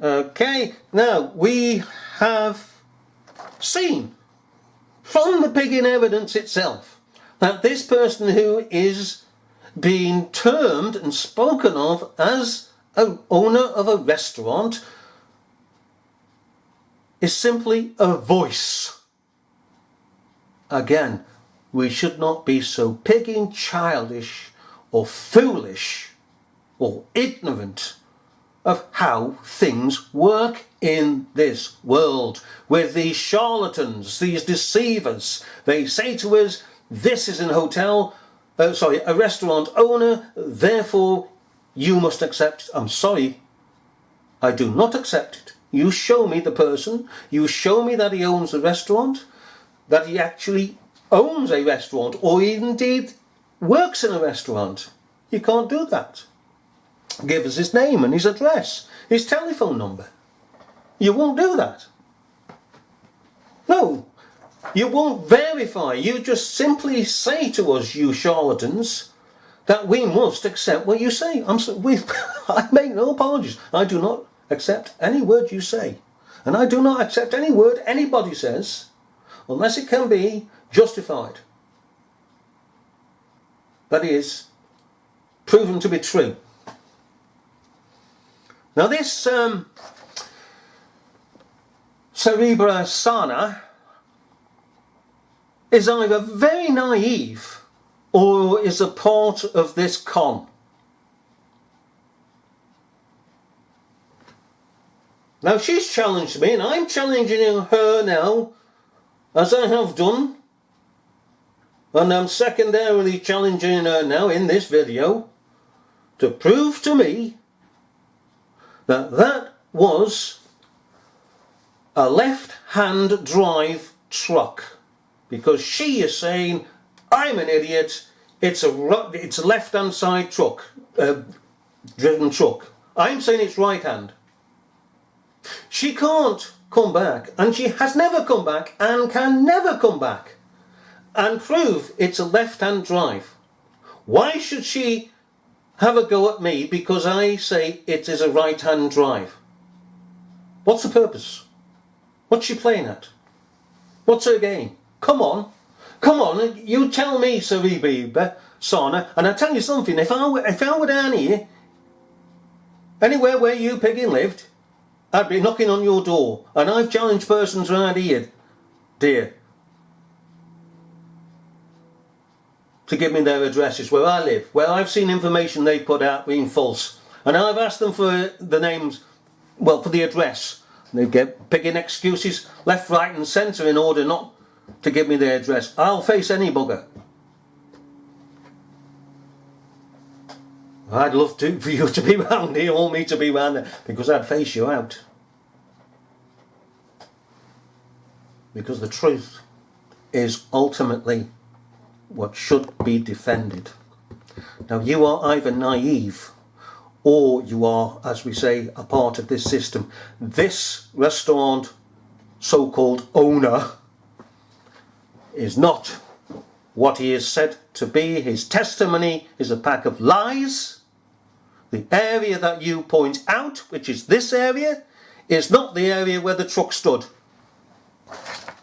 Okay, now we have seen from the pigging evidence itself that this person who is being termed and spoken of as an owner of a restaurant is simply a voice. Again, we should not be so pigging childish or foolish or ignorant of how things work in this world with these charlatans, these deceivers. They say to us, this is a restaurant owner, therefore you must accept. I'm sorry, I do not accept it. You show me the person, you show me that he owns the restaurant, that he actually owns a restaurant, or indeed works in a restaurant. You can't do that. Give us his name and his address, his telephone number. You won't do that. No, you won't verify. You just simply say to us, you charlatans, that we must accept what you say. I make no apologies. I do not accept any word you say. And I do not accept any word anybody says unless it can be justified. That is, proven to be true. Now this Serebra Sana is either very naive or is a part of this con. Now she's challenged me and I'm challenging her now, as I have done, and I'm secondarily challenging her now in this video to prove to me that that was a left-hand drive truck, because she is saying I'm an idiot, it's a left-hand side truck, driven truck. I'm saying it's right-hand. She can't come back, and she has never come back and can never come back and prove it's a left-hand drive. Why should she have a go at me because I say it is a right-hand drive? What's the purpose? What's she playing at? What's her game? Come on, you tell me, Serebra Sana, and I tell you something, if I were down here, anywhere where you pigging lived, I'd be knocking on your door, and I've challenged persons around here, dear, to give me their addresses where I live, where I've seen information they put out being false, and I've asked them for the names, well, for the address. They get picking excuses left, right and centre in order not to give me their address. I'll face any bugger. I'd love for you to be round here, or me to be round there, because I'd face you out. Because the truth is ultimately what should be defended. Now you are either naive or you are, as we say, a part of this system. This restaurant so-called owner is not what he is said to be. His testimony is a pack of lies. The area that you point out, which is this area, is not the area where the truck stood.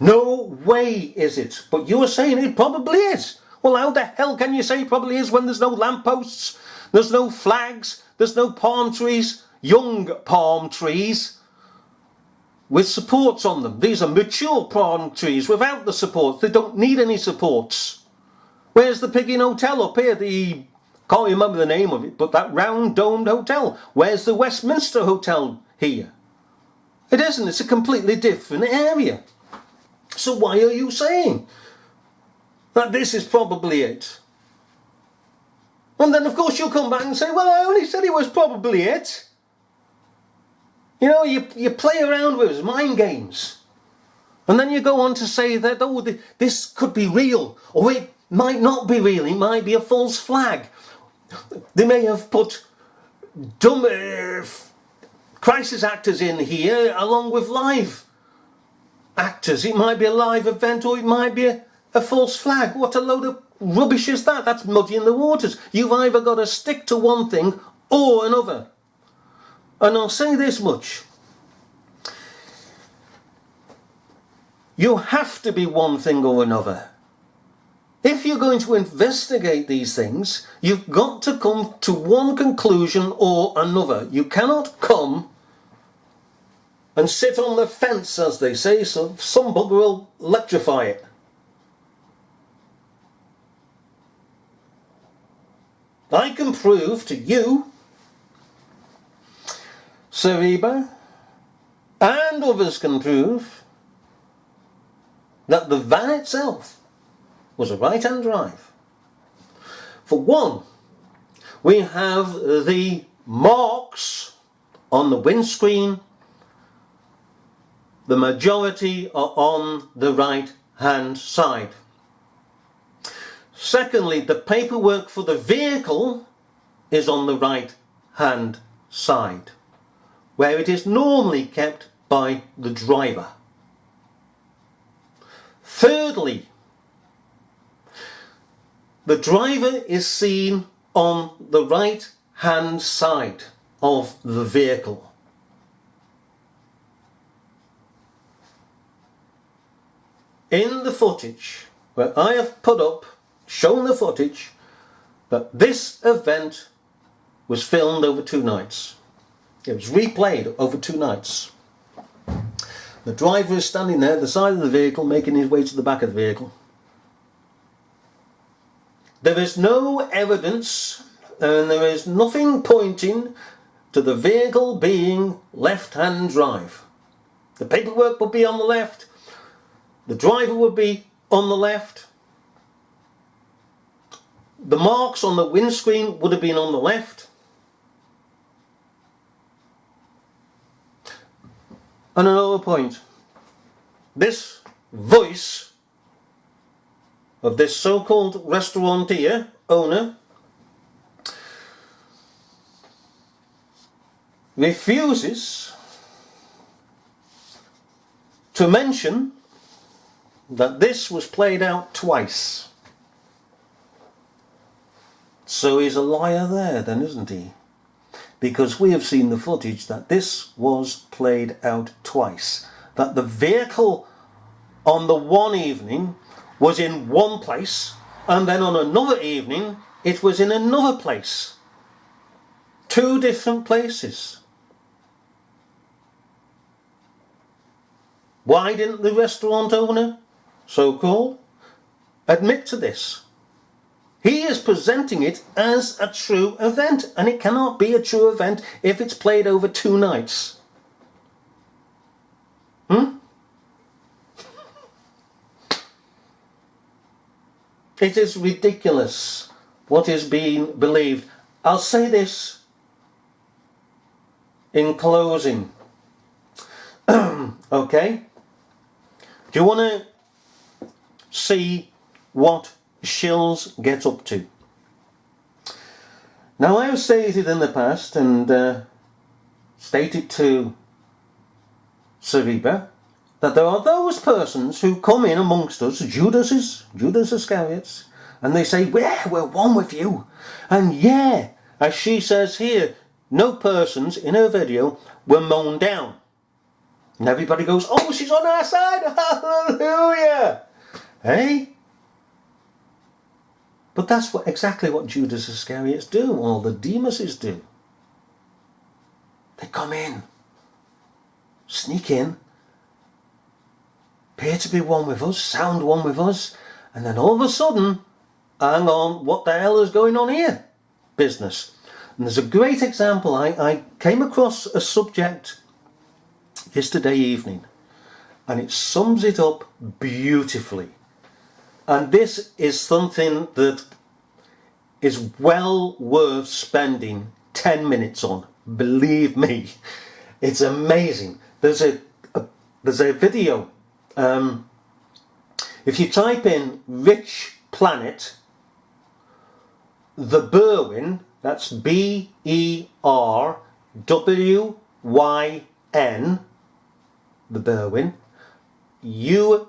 No way is it. But you are saying it probably is. Well, how the hell can you say it probably is when there's no lampposts, there's no flags, there's no palm trees, young palm trees with supports on them? These are mature palm trees without the supports. They don't need any supports. Where's the Piggin Hotel up here? Can't remember the name of it, but that round domed hotel. Where's the Westminster Hotel here? It isn't. It's a completely different area. So why are you saying that this is probably it? And then of course you'll come back and say, well, I only said it was probably it. You know, you play around with us, mind games. And then you go on to say that, oh, this could be real, or it might not be real, it might be a false flag. They may have put dumb crisis actors in here along with live actors. It might be a live event, or it might be a false flag. What a load of rubbish is that? That's muddying the waters. You've either got to stick to one thing or another. And I'll say this much. You have to be one thing or another. If you're going to investigate these things, you've got to come to one conclusion or another. You cannot come and sit on the fence, as they say, so some bugger will electrify it. I can prove to you, Serebra, and others can prove, that the van itself was a right-hand drive. For one, we have the marks on the windscreen. The majority are on the right-hand side. Secondly, the paperwork for the vehicle is on the right-hand side, where it is normally kept by the driver. Thirdly, the driver is seen on the right-hand side of the vehicle. In the footage where I have put up, shown the footage, that this event was filmed over 2 nights. It was replayed over 2 nights. The driver is standing there at the side of the vehicle, making his way to the back of the vehicle. There is no evidence and there is nothing pointing to the vehicle being left-hand drive. The paperwork would be on the left, the driver would be on the left, the marks on the windscreen would have been on the left, and another point, this voice of this so-called restaurateur owner refuses to mention that this was played out twice. So he's a liar there then, isn't he? Because we have seen the footage that this was played out twice. That the vehicle on the one evening was in one place, and then on another evening it was in another place. 2 different places. Why didn't the restaurant owner, so-called, admit to this? He is presenting it as a true event, and it cannot be a true event if it's played over 2 nights. It is ridiculous what is being believed. I'll say this in closing. Okay? Do you want to see what shills get up to? Now, I have stated in the past and stated to Serebra that there are those persons who come in amongst us, Judas Iscariots, and they say, "Yeah, we're one with you." And yeah, as she says here, no persons in her video were mown down. And everybody goes, "Oh, she's on our side, hallelujah." Hey? But that's exactly what Judas Iscariots do, or the Demuses do. They come in, sneak in, appear to be one with us, sound one with us, and then all of a sudden, hang on, what the hell is going on here? Business. And there's a great example. I came across a subject yesterday evening, and it sums it up beautifully. And this is something that is well worth spending 10 minutes on. Believe me, it's amazing. There's a video. If you type in Richplanet, the Berwyn, that's BERWYN, the Berwyn, UFO,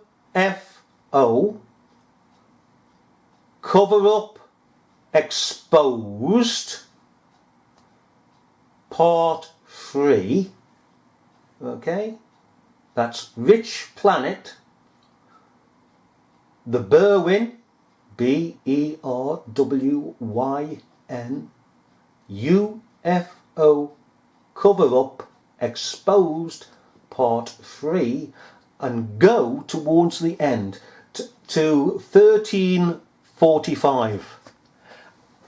cover up exposed, part 3, okay? That's Richplanet the Berwyn, B-E-R-W-Y-N, UFO cover-up exposed part 3, and go towards the end to 1345,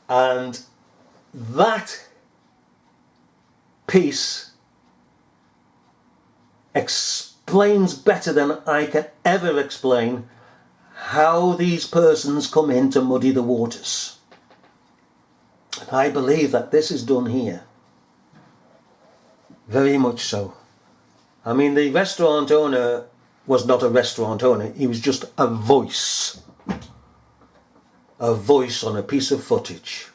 and that piece explains better than I can ever explain how these persons come in to muddy the waters. And I believe that this is done here. Very much so. I mean, the restaurant owner was not a restaurant owner, he was just a voice. A voice on a piece of footage.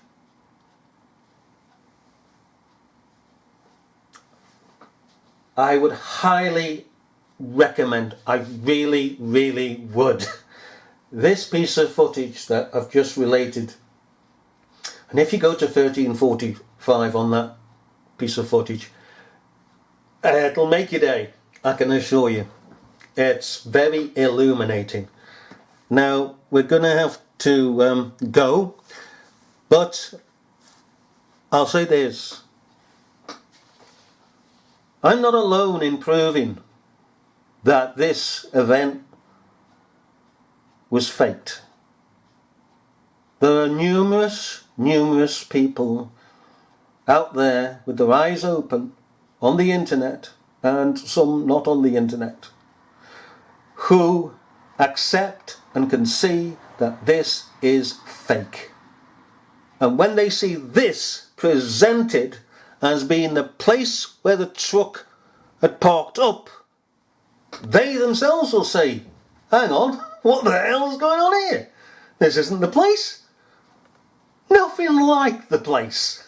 I would highly recommend, I really, really would, this piece of footage that I've just related. And if you go to 1345 on that piece of footage, it'll make your day, I can assure you. It's very illuminating. Now, we're going to have to go, but I'll say this. I'm not alone in proving that this event was faked. There are numerous people out there with their eyes open on the internet, and some not on the internet, who accept and can see that this is fake. And when they see this presented as being the place where the truck had parked up, they themselves will say, hang on, what the hell is going on here? This isn't the place. Nothing like the place.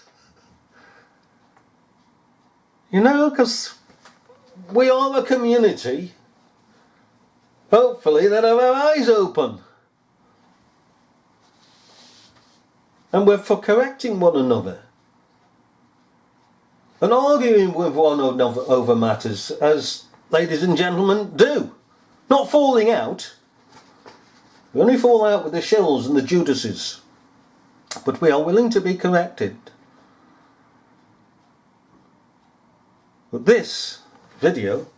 You know, because we are a community, hopefully, that have our eyes open. And we're for correcting one another. And arguing with one another over matters, as ladies and gentlemen do. Not falling out. We only fall out with the Shells and the Judases. But we are willing to be corrected. But this video,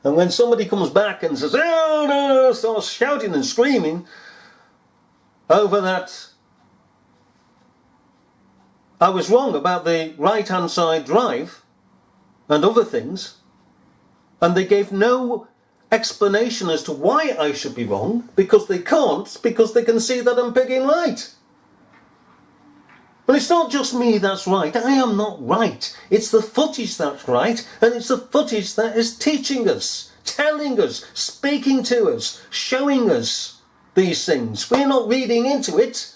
and when somebody comes back and says, oh no, starts shouting and screaming over that I was wrong about the right hand side drive and other things, and they gave no explanation as to why I should be wrong, because they can't, because they can see that I'm pigging right. But it's not just me that's right. I am not right. It's the footage that's right, and it's the footage that is teaching us, telling us, speaking to us, showing us these things. We're not reading into it.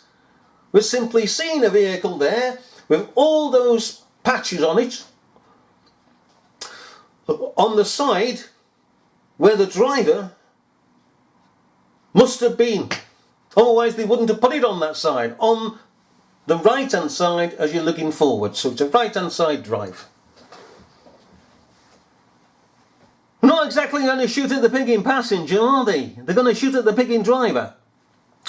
We're simply seeing a vehicle there with all those patches on it. On the side where the driver must have been. Otherwise they wouldn't have put it on that side. On the right hand side as you're looking forward. So it's a right hand side drive. Not exactly going to shoot at the pigging passenger, are they? They're going to shoot at the pigging driver.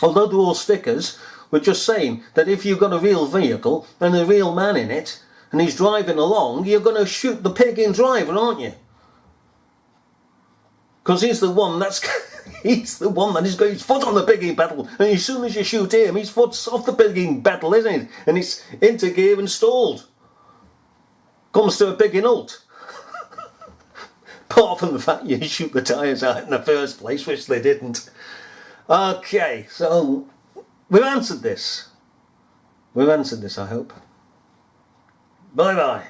Although they're all stickers, we're just saying that if you've got a real vehicle and a real man in it, and he's driving along, you're going to shoot the pigging driver, aren't you? Because he's the one that's he's the one that has got his foot on the pigging pedal, and as soon as you shoot him, his foot's off the pigging pedal, isn't it? And it's into gear and stalled. Comes to a pigging halt. Apart from the fact you shoot the tyres out in the first place, which they didn't. Okay, so we've answered this. We've answered this, I hope. Bye-bye.